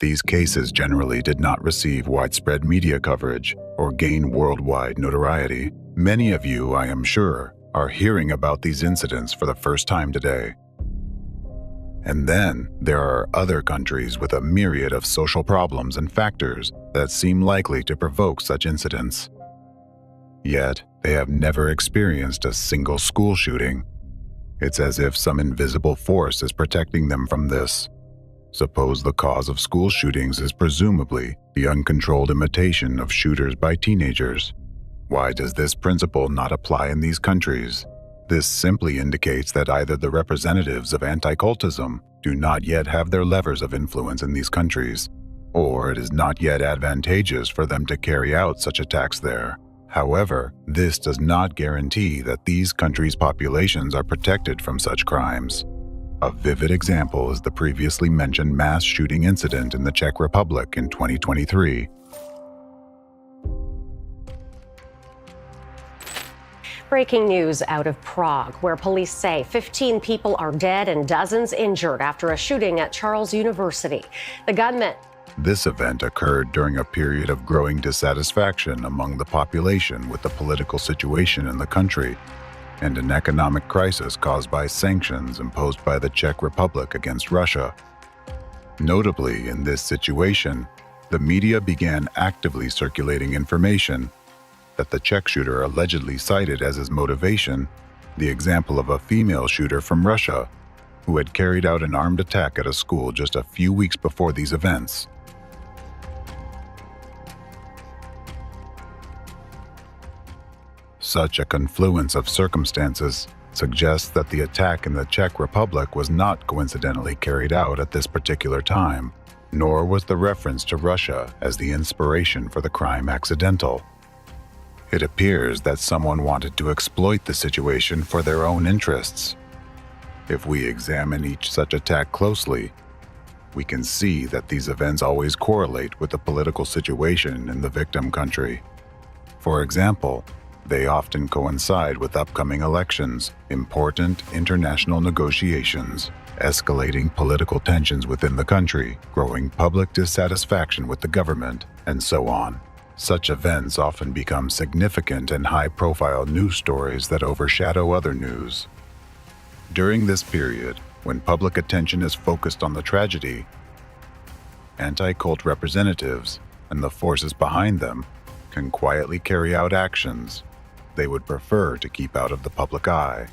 these cases generally did not receive widespread media coverage or gain worldwide notoriety. Many of you, I am sure, are hearing about these incidents for the first time today. And then there are other countries with a myriad of social problems and factors that seem likely to provoke such incidents. Yet, they have never experienced a single school shooting. It's as if some invisible force is protecting them from this. Suppose the cause of school shootings is presumably the uncontrolled imitation of shooters by teenagers. Why does this principle not apply in these countries? This simply indicates that either the representatives of anti-cultism do not yet have their levers of influence in these countries, or it is not yet advantageous for them to carry out such attacks there. However, this does not guarantee that these countries' populations are protected from such crimes. A vivid example is the previously mentioned mass shooting incident in the Czech Republic in 2023. Breaking news out of Prague, where police say 15 people are dead and dozens injured after a shooting at Charles University. The gunman. This event occurred during a period of growing dissatisfaction among the population with the political situation in the country and an economic crisis caused by sanctions imposed by the Czech Republic against Russia. Notably, in this situation, the media began actively circulating information that the Czech shooter allegedly cited as his motivation the example of a female shooter from Russia who had carried out an armed attack at a school just a few weeks before these events. Such a confluence of circumstances suggests that the attack in the Czech Republic was not coincidentally carried out at this particular time, nor was the reference to Russia as the inspiration for the crime accidental. It appears that someone wanted to exploit the situation for their own interests. If we examine each such attack closely, we can see that these events always correlate with the political situation in the victim country. For example, they often coincide with upcoming elections, important international negotiations, escalating political tensions within the country, growing public dissatisfaction with the government, and so on. Such events often become significant and high-profile news stories that overshadow other news. During this period, when public attention is focused on the tragedy, anti-cult representatives and the forces behind them can quietly carry out actions they would prefer to keep out of the public eye.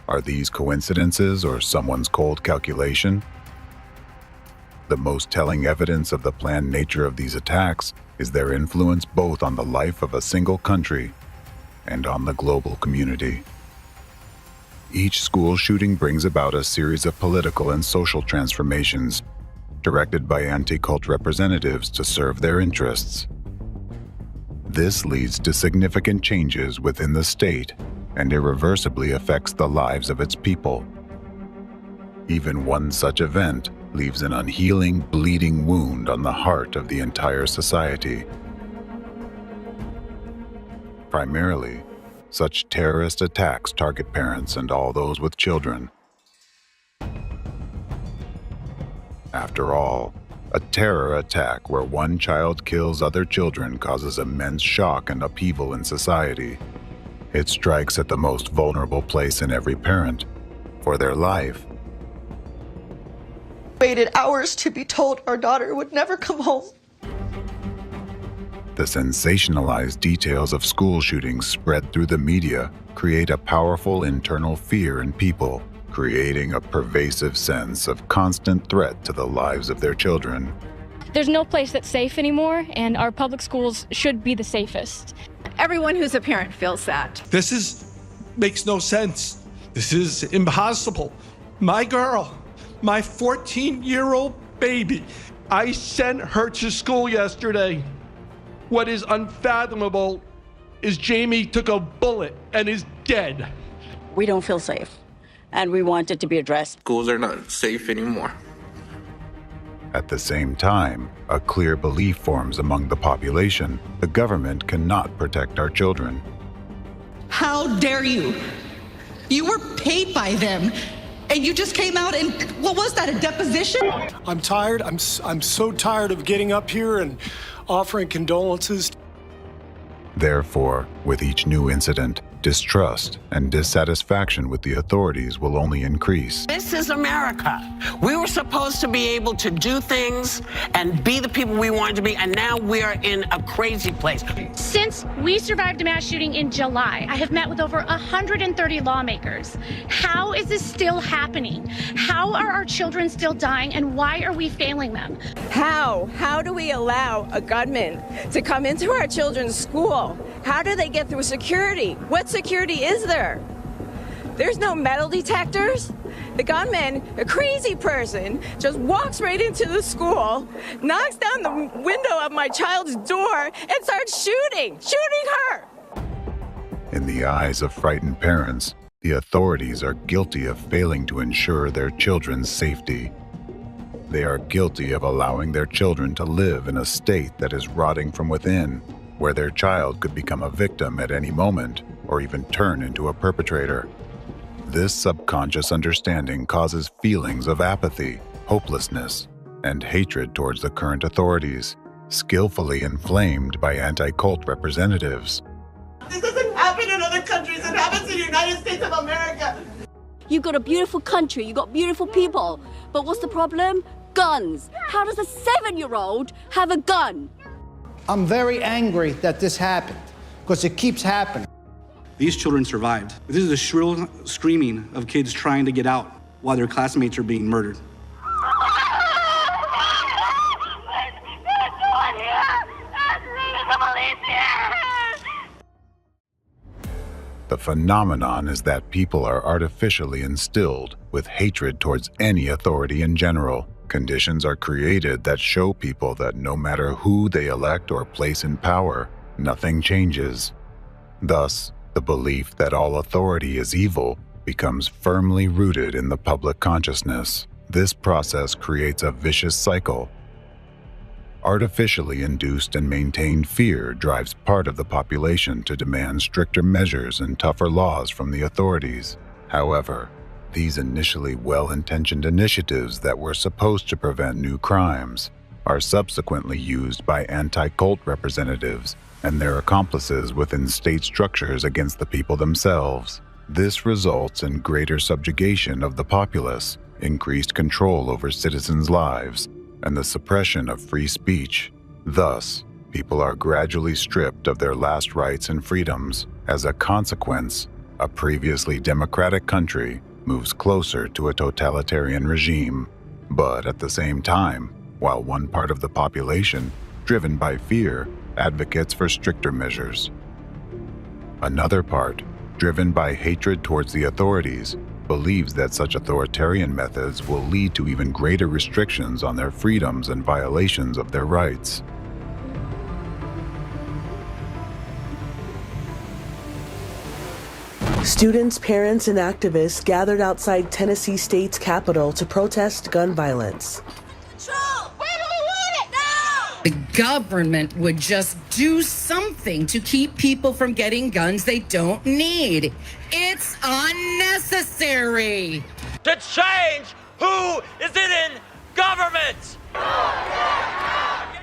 Are these coincidences or someone's cold calculation? The most telling evidence of the planned nature of these attacks is their influence both on the life of a single country and on the global community. Each school shooting brings about a series of political and social transformations directed by anti-cult representatives to serve their interests. This leads to significant changes within the state and irreversibly affects the lives of its people. Even one such event leaves an unhealing, bleeding wound on the heart of the entire society. Primarily, such terrorist attacks target parents and all those with children. After all, a terror attack where one child kills other children causes immense shock and upheaval in society. It strikes at the most vulnerable place in every parent, for their life. Waited hours to be told our daughter would never come home. The sensationalized details of school shootings spread through the media create a powerful internal fear in people, creating a pervasive sense of constant threat to the lives of their children. There's no place that's safe anymore, and our public schools should be the safest. Everyone who's a parent feels that. This makes no sense. This is impossible. My girl, my 14-year-old baby, I sent her to school yesterday. What is unfathomable is Jamie took a bullet and is dead. We don't feel safe, and we want it to be addressed. Schools are not safe anymore. At the same time, a clear belief forms among the population: the government cannot protect our children. How dare you? You were paid by them, And you just came out and, what was that, a deposition? I'm tired. I'm so tired of getting up here and offering condolences. Therefore, with each new incident, distrust and dissatisfaction with the authorities will only increase. This is America. We were supposed to be able to do things and be the people we wanted to be, and now we're in a crazy place. Since we survived a mass shooting in July, I have met with over 130 lawmakers. How is this still happening? How are our children still dying, and why are we failing them? How do we allow a gunman to come into our children's school? How do they get through security? What security is there? There's no metal detectors. The gunman, a crazy person, just walks right into the school, knocks down the window of my child's door, and starts shooting her. In the eyes of frightened parents, the authorities are guilty of failing to ensure their children's safety. They are guilty of allowing their children to live in a state that is rotting from within, where their child could become a victim at any moment or even turn into a perpetrator. This subconscious understanding causes feelings of apathy, hopelessness, and hatred towards the current authorities, skillfully inflamed by anti-cult representatives. This doesn't happen in other countries. It happens in the United States of America. You've got a beautiful country, you've got beautiful people, but what's the problem? Guns. How does a 7-year-old have a gun? I'm very angry that this happened, because it keeps happening. These children survived. This is the shrill screaming of kids trying to get out while their classmates are being murdered. The phenomenon is that people are artificially instilled with hatred towards any authority in general. Conditions are created that show people that no matter who they elect or place in power, nothing changes. Thus, the belief that all authority is evil becomes firmly rooted in the public consciousness. This process creates a vicious cycle. Artificially induced and maintained fear drives part of the population to demand stricter measures and tougher laws from the authorities. However, these initially well-intentioned initiatives that were supposed to prevent new crimes are subsequently used by anti-cult representatives and their accomplices within state structures against the people themselves. This results in greater subjugation of the populace, increased control over citizens' lives, and the suppression of free speech. Thus, people are gradually stripped of their last rights and freedoms. As a consequence, a previously democratic country moves closer to a totalitarian regime. But at the same time, while one part of the population, driven by fear, advocates for stricter measures, another part, driven by hatred towards the authorities, believes that such authoritarian methods will lead to even greater restrictions on their freedoms and violations of their rights. Students, parents, and activists gathered outside Tennessee State's Capitol to protest gun violence. The government would just do something to keep people from getting guns they don't need. It's unnecessary. To change who is in government.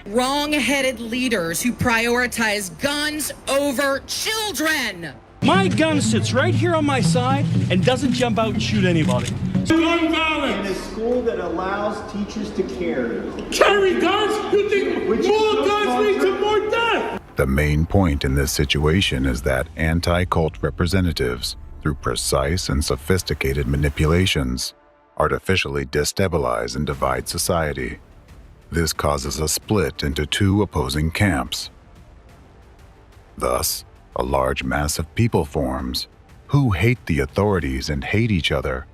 Wrong-headed leaders who prioritize guns over children. My gun sits right here on my side and doesn't jump out and shoot anybody. Gun violence! In a school that allows teachers to carry guns? You think more guns lead to more death? The main point in this situation is that anti-cult representatives, through precise and sophisticated manipulations, artificially destabilize and divide society. This causes a split into two opposing camps. Thus, a large mass of people forms who hate the authorities and hate each other.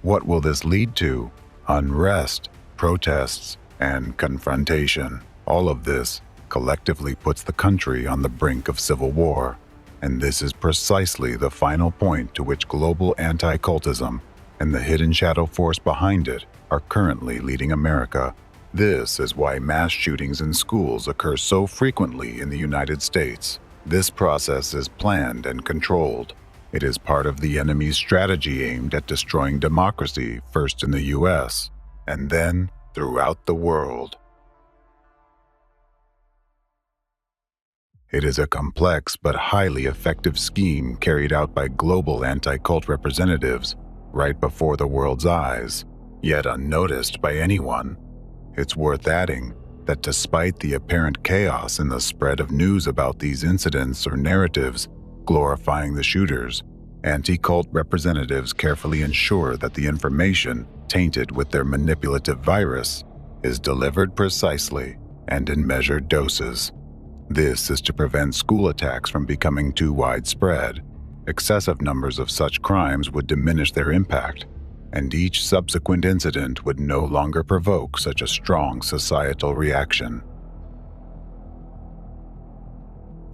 What will this lead to? Unrest, protests, and confrontation. All of this collectively puts the country on the brink of civil war. And this is precisely the final point to which global anti-cultism and the hidden shadow force behind it are currently leading America. This is why mass shootings in schools occur so frequently in the United States. This process is planned and controlled. It is part of the enemy's strategy aimed at destroying democracy, first in the US, and then throughout the world. It is a complex but highly effective scheme carried out by global anti-cult representatives right before the world's eyes, yet unnoticed by anyone. It's worth adding that despite the apparent chaos in the spread of news about these incidents or narratives glorifying the shooters, anti-cult representatives carefully ensure that the information tainted with their manipulative virus is delivered precisely and in measured doses. This is to prevent school attacks from becoming too widespread. Excessive numbers of such crimes would diminish their impact, and each subsequent incident would no longer provoke such a strong societal reaction.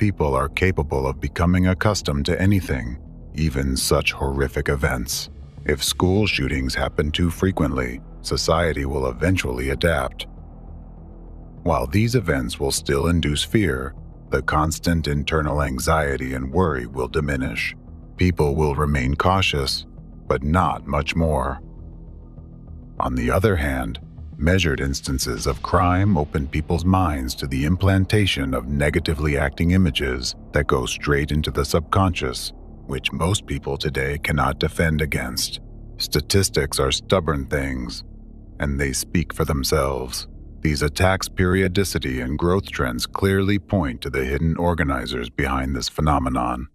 People are capable of becoming accustomed to anything, even such horrific events. If school shootings happen too frequently, society will eventually adapt. While these events will still induce fear, the constant internal anxiety and worry will diminish. People will remain cautious, but not much more. On the other hand, measured instances of crime open people's minds to the implantation of negatively acting images that go straight into the subconscious, which most people today cannot defend against. Statistics are stubborn things, and they speak for themselves. These attacks' periodicity and growth trends clearly point to the hidden organizers behind this phenomenon.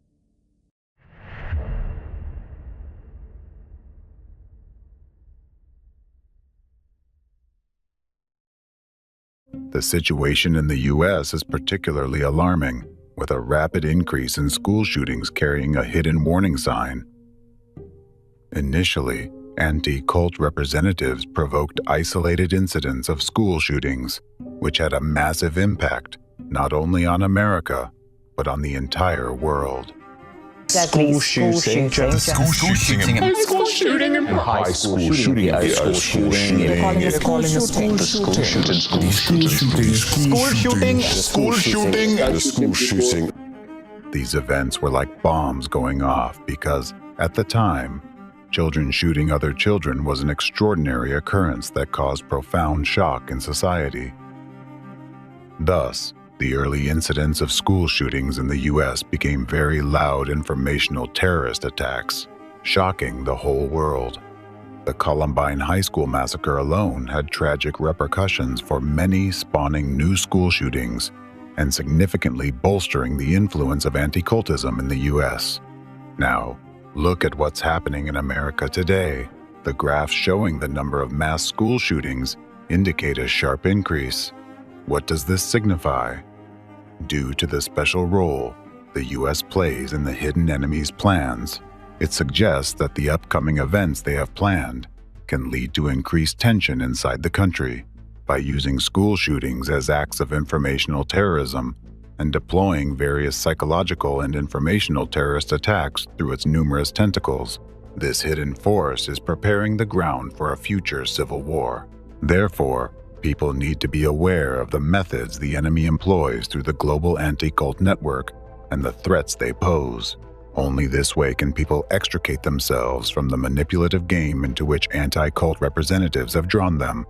The situation in the US is particularly alarming, with a rapid increase in school shootings carrying a hidden warning sign. Initially, anti-cult representatives provoked isolated incidents of school shootings, which had a massive impact not only on America, but on the entire world. School shooting, school shooting, school shooting, high school shooting, school shooting. These events were like bombs going off because, at the time, children shooting other children was an extraordinary occurrence that caused profound shock in society. Thus, the early incidents of school shootings in the US became very loud informational terrorist attacks, shocking the whole world. The Columbine High School massacre alone had tragic repercussions for many, spawning new school shootings and significantly bolstering the influence of anti-cultism in the US. Now, look at what's happening in America today. The graphs showing the number of mass school shootings indicate a sharp increase. What does this signify? Due to the special role the US plays in the hidden enemy's plans, it suggests that the upcoming events they have planned can lead to increased tension inside the country. By using school shootings as acts of informational terrorism and deploying various psychological and informational terrorist attacks through its numerous tentacles, this hidden force is preparing the ground for a future civil war. Therefore, people need to be aware of the methods the enemy employs through the global anti-cult network and the threats they pose. Only this way can people extricate themselves from the manipulative game into which anti-cult representatives have drawn them